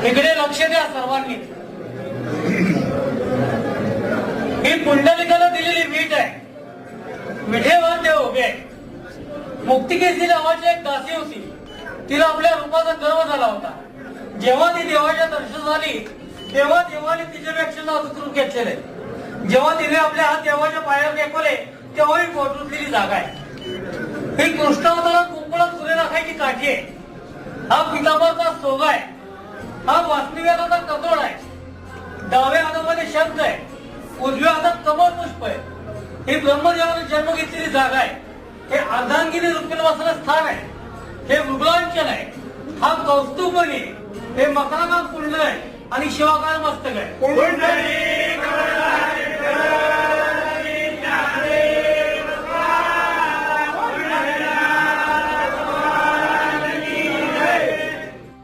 इकडे लक्ष द्या सर्वांनी. ही पुंडलिकाला दिलेली वीट आहे. विठेवर ते उभे आहे. मुक्तिकेसी नावाची एक दासी होती. तिला आपल्या रूपाचा गर्व झाला होता. जेव्हा ती देवाच्या दर्शन झाली तेव्हा देवाने तिच्यापेक्षा नाजूक रूप घेतलेले. जेव्हा तिने आपले हात देवाच्या पायावर टेकवले तेव्हा ही पोटरुतलेली जागा आहे. ही कृष्णावतारात कुंपणात सूर्य राखायची काठी आहे. हा पितांबरचा सोगा आहे. हा वासनिवेदाचा कतोड आहे. डाव्या हातामध्ये शंख आहे. उजव्या हातात कमळ पुष्प आहे. ही ब्रह्मदेवाने जन्म घेतलेली जागा आहे. हे अर्धांगिनी रुक्मिणीवासना स्थान आहे. हे मृगलांचन आहे. हा कौस्तुभमणी आहे. हे मकराकांत कुंडल आहे आणि शिवाकाळ मस्तक आहे.